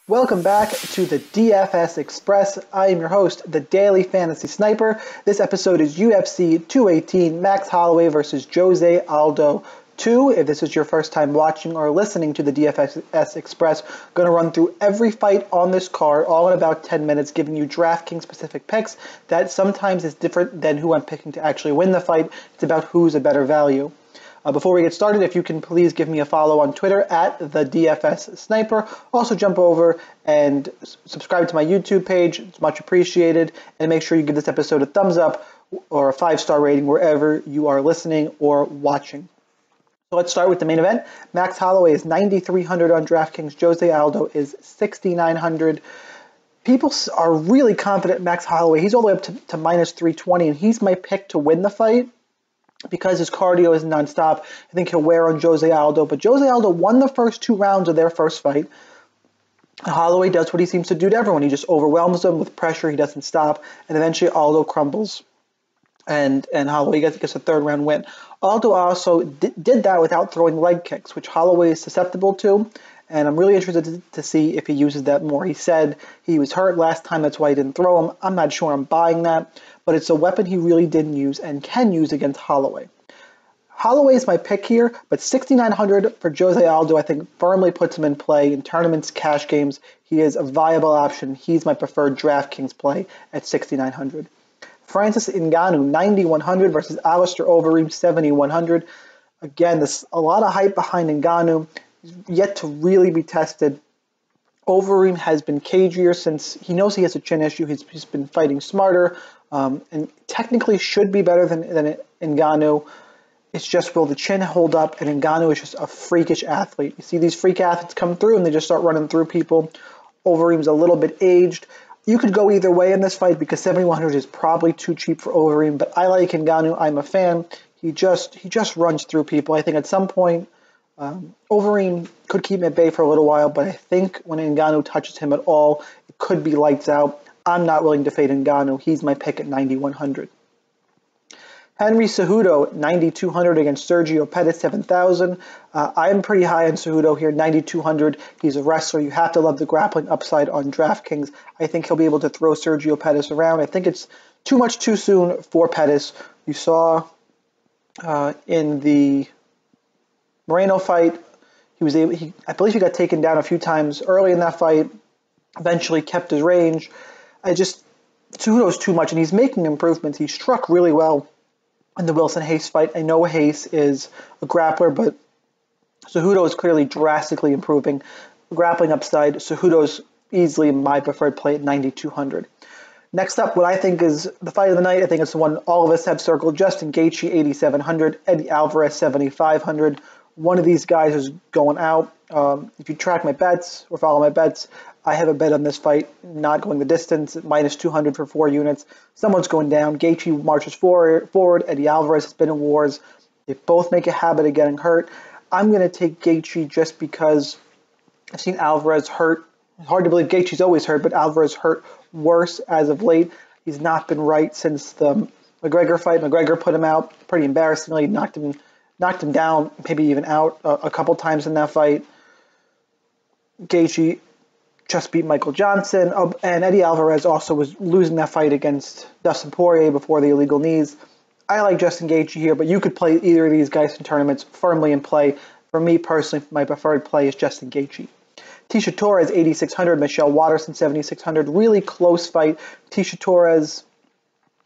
Welcome back to the DFS Express. I am your host, the Daily Fantasy Sniper. This episode is UFC 218, Max Holloway versus Jose Aldo 2. If this is your first time watching or listening to the DFS Express, I'm going to run through every fight on this card, all in about 10 minutes, giving you DraftKings specific picks that sometimes is different than who I'm picking to actually win the fight. It's about who's a better value. Before we get started, if you can please give me a follow on Twitter at the DFS Sniper. Also jump over and subscribe to my YouTube page. It's much appreciated. And make sure you give this episode a thumbs up or a 5-star rating wherever you are listening or watching. So let's start with the main event. Max Holloway is 9,300 on DraftKings. Jose Aldo is 6,900. People are really confident in Max Holloway. He's all the way up to minus 320, and he's my pick to win the fight. Because his cardio is nonstop, I think he'll wear on Jose Aldo. But Jose Aldo won the first 2 rounds of their first fight. Holloway does what he seems to do to everyone. He just overwhelms them with pressure. He doesn't stop. And eventually Aldo crumbles. And Holloway gets a 3rd round win. Aldo also did that without throwing leg kicks, which Holloway is susceptible to. And I'm really interested to see if he uses that more. He said he was hurt last time, that's why he didn't throw him. I'm not sure I'm buying that, but it's a weapon he really didn't use and can use against Holloway. Holloway is my pick here, but 6,900 for Jose Aldo I think firmly puts him in play in tournaments, cash games. He is a viable option. He's my preferred DraftKings play at 6,900. Francis Ngannou, 9,100 versus Alistair Overeem, 7,100. Again, there's a lot of hype behind Ngannou. He's yet to really be tested. Overeem has been cagier since he knows he has a chin issue. He's been fighting smarter and technically should be better than Ngannou. It's just, will the chin hold up? And Ngannou is just a freakish athlete. You see these freak athletes come through and they just start running through people. Overeem's a little bit aged. You could go either way in this fight because 7,100 is probably too cheap for Overeem, but I like Ngannou. I'm a fan. He just runs through people. I think at some point Overeem could keep him at bay for a little while, but I think when Ngannou touches him at all, it could be lights out. I'm not willing to fade Ngannou. He's my pick at 9,100. Henry Cejudo, 9,200 against Sergio Pettis, 7,000. I'm pretty high on Cejudo here, 9,200. He's a wrestler. You have to love the grappling upside on DraftKings. I think he'll be able to throw Sergio Pettis around. I think it's too much too soon for Pettis. You saw in the Moreno fight, I believe he got taken down a few times early in that fight, eventually kept his range. Cejudo's too much, and he's making improvements. He struck really well in the Wilson Hayes fight. I know Hayes is a grappler, but Cejudo is clearly drastically improving. Grappling upside, Cejudo's easily my preferred play at 9,200. Next up, what I think is the fight of the night, I think it's the one all of us have circled. Justin Gaethje, 8,700. Eddie Alvarez, 7,500. One of these guys is going out. If you track my bets or follow my bets, I have a bet on this fight not going the distance, minus 200 for 4 units. Someone's going down. Gaethje marches forward. Eddie Alvarez has been in wars. They both make a habit of getting hurt. I'm going to take Gaethje just because I've seen Alvarez hurt. It's hard to believe Gaethje's always hurt, but Alvarez hurt worse as of late. He's not been right since the McGregor fight. McGregor put him out pretty embarrassingly, knocked him down, maybe even out a couple times in that fight. Gaethje just beat Michael Johnson, and Eddie Alvarez also was losing that fight against Dustin Poirier before the illegal knees. I like Justin Gaethje here, but you could play either of these guys in tournaments firmly in play. For me personally, my preferred play is Justin Gaethje. Tisha Torres, 8,600. Michelle Waterson, 7,600. Really close fight. Tisha Torres,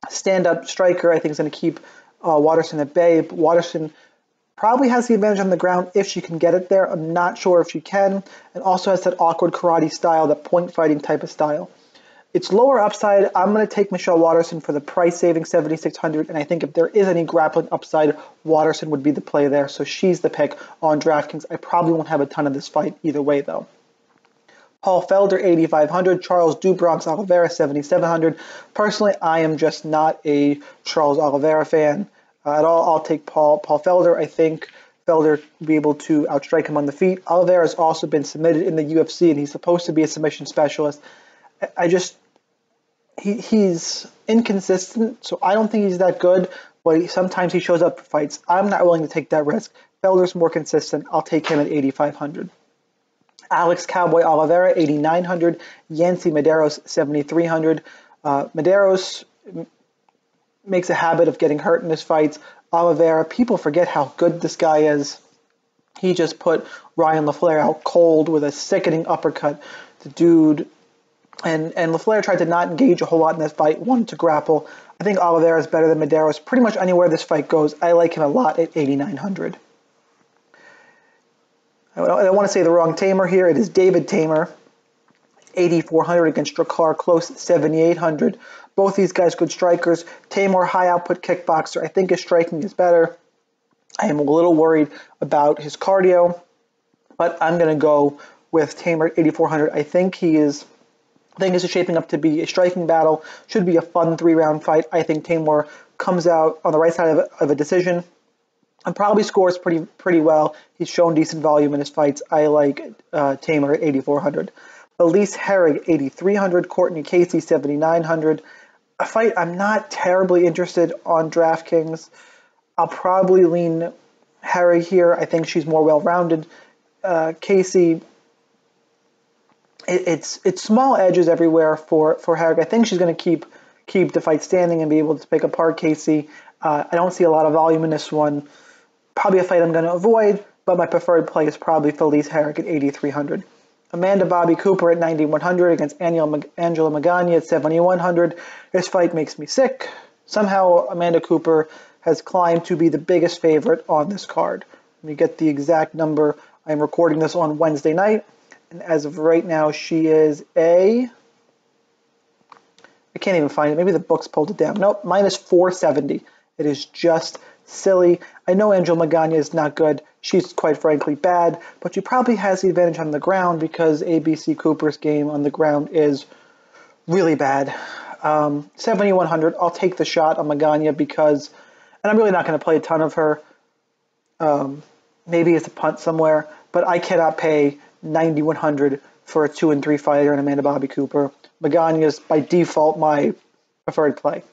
stand-up striker, I think is going to keep Waterson at bay. But Waterson probably has the advantage on the ground if she can get it there. I'm not sure if she can. And also has that awkward karate style, that point fighting type of style. It's lower upside. I'm going to take Michelle Waterson for the price saving, 7,600. And I think if there is any grappling upside, Waterson would be the play there. So she's the pick on DraftKings. I probably won't have a ton of this fight either way, though. Paul Felder, 8,500. Charles do Bronx Oliveira, 7,700. Personally, I am just not a Charles Oliveira fan at all. I'll take Paul Felder. I think Felder will be able to outstrike him on the feet. Oliveira has also been submitted in the UFC, and he's supposed to be a submission specialist. He's inconsistent, so I don't think he's that good, but sometimes he shows up for fights. I'm not willing to take that risk. Felder's more consistent. I'll take him at 8,500. Alex Cowboy Oliveira, 8,900. Yancy Medeiros, 7,300. Medeiros makes a habit of getting hurt in his fights. Oliveira, people forget how good this guy is. He just put Ryan LaFleur out cold with a sickening uppercut. The dude, and LaFleur tried to not engage a whole lot in this fight, wanted to grapple. I think Oliveira is better than Medeiros pretty much anywhere this fight goes. I like him a lot at 8,900. I don't want to say the wrong Tamer here. It is David Tamer, 8,400 against Drakkar Close, 7,800. Both these guys good strikers. Tamer, high output kickboxer. I think his striking is better. I am a little worried about his cardio, but I'm going to go with Tamer at 8,400. I think this is shaping up to be a striking battle. Should be a fun 3-round fight. I think Tamer comes out on the right side of a decision and probably scores pretty well. He's shown decent volume in his fights. I like Tamer at 8,400. Elise Herrig, 8,300. Courtney Casey, 7,900. A fight I'm not terribly interested on DraftKings. I'll probably lean Herrig here. I think she's more well-rounded. Casey, it's small edges everywhere for Herrig. I think she's going to keep the fight standing and be able to pick apart Casey. I don't see a lot of volume in this one. Probably a fight I'm going to avoid, but my preferred play is probably Felice Herrig at 8,300. Amanda Bobby Cooper at 9,100 against Angela Magana at 7,100. This fight makes me sick. Somehow Amanda Cooper has climbed to be the biggest favorite on this card. Let me get the exact number. I'm recording this on Wednesday night, and as of right now, she is I can't even find it. Maybe the books pulled it down. Nope, minus 470. It is just silly. I know Angela Magana is not good. She's quite frankly bad, but she probably has the advantage on the ground because ABC Cooper's game on the ground is really bad. 7,100. I'll take the shot on Magana because, and I'm really not going to play a ton of her. Maybe it's a punt somewhere, but I cannot pay 9,100 for a 2-3 fighter and Amanda Bobby Cooper. Magana is by default my preferred play.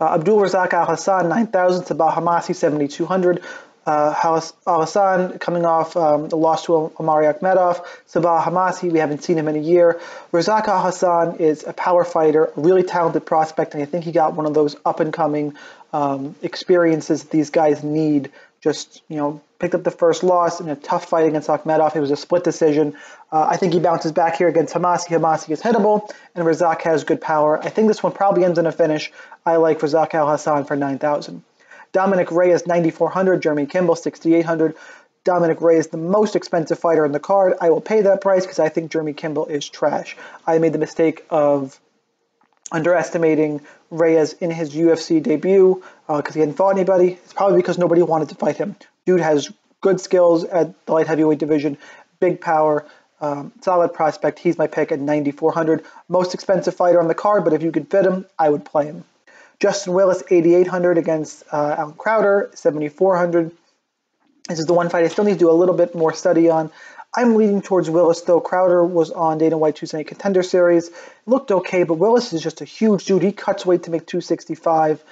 Abdul Razak Al Hassan, 9,000. Sabah Hamasi, 7,200. Al Hassan coming off the loss to Omari Akhmedov. Sabah Hamasi, we haven't seen him in a year. Razak Al Hassan is a power fighter, a really talented prospect, and I think he got one of those up-and-coming experiences these guys need. Just, picked up the first loss in a tough fight against Akhmedov. It was a split decision. I think he bounces back here against Hamasi. Hamasi is hittable, and Razak has good power. I think this one probably ends in a finish. I like Razak Al Hassan for 9,000. Dominic Reyes, 9,400. Jeremy Kimball, 6,800. Dominic Reyes, the most expensive fighter in the card. I will pay that price because I think Jeremy Kimball is trash. I made the mistake of underestimating Reyes in his UFC debut because he hadn't fought anybody. It's probably because nobody wanted to fight him. Dude has good skills at the light heavyweight division, big power, solid prospect. He's my pick at 9,400. Most expensive fighter on the card, but if you could fit him, I would play him. Justin Willis, 8,800 against Alan Crowder, 7,400. This is the one fight I still need to do a little bit more study on. I'm leaning towards Willis, though. Crowder was on Dana White Tuesday Night Contender Series. Looked okay, but Willis is just a huge dude. He cuts weight to make 265,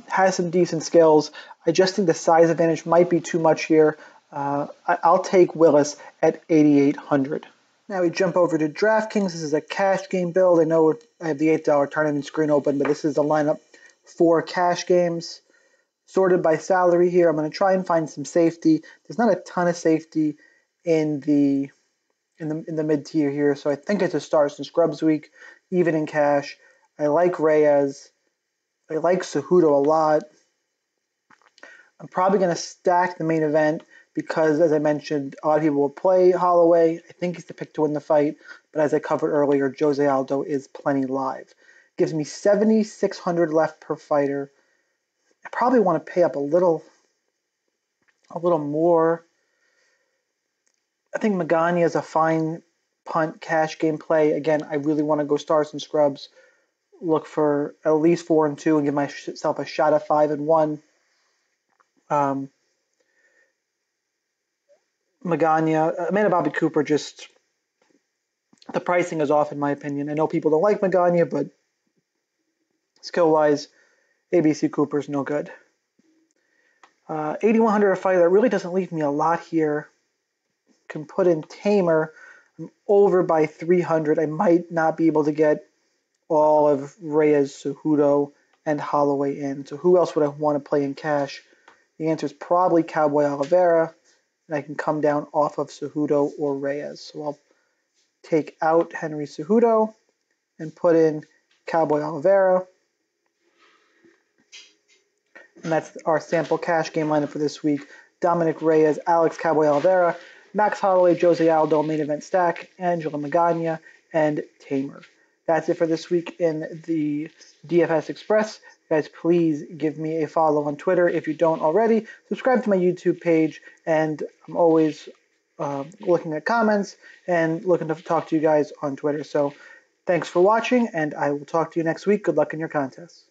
has some decent skills. I just think the size advantage might be too much here. I'll take Willis at 8,800. Now we jump over to DraftKings. This is a cash game build. I know I have the $8 tournament screen open, but this is the lineup for cash games. Sorted by salary here. I'm going to try and find some safety. There's not a ton of safety in the mid tier here, so I think it's a Stars and Scrubs week, even in cash. I like Reyes. I like Cejudo a lot. I'm probably going to stack the main event because, as I mentioned, a lot of people will play Holloway. I think he's the pick to win the fight, but as I covered earlier, Jose Aldo is plenty live. Gives me 7,600 left per fighter. I probably want to pay up a little more. I think Magana is a fine punt cash game play. Again, I really want to go Stars and Scrubs. Look for at least 4-2 and give myself a shot at 5-1. Magana, Amanda Bobby Cooper, just the pricing is off in my opinion. I know people don't like Magana, but skill-wise, ABC Cooper's no good. 8,100 a fighter. That really doesn't leave me a lot here. can put in Tamer. I'm over by 300. I might not be able to get all of Reyes, Cejudo, and Holloway in. So who else would I want to play in cash? The answer is probably Cowboy Oliveira, and I can come down off of Cejudo or Reyes. So I'll take out Henry Cejudo and put in Cowboy Oliveira. And that's our sample cash game lineup for this week. Dominic Reyes, Alex Cowboy Oliveira, Max Holloway, Jose Aldo, main event stack, Angela Magana, and Tamer. That's it for this week in the DFS Express. Guys, please give me a follow on Twitter if you don't already. Subscribe to my YouTube page, and I'm always looking at comments and looking to talk to you guys on Twitter. So thanks for watching, and I will talk to you next week. Good luck in your contests.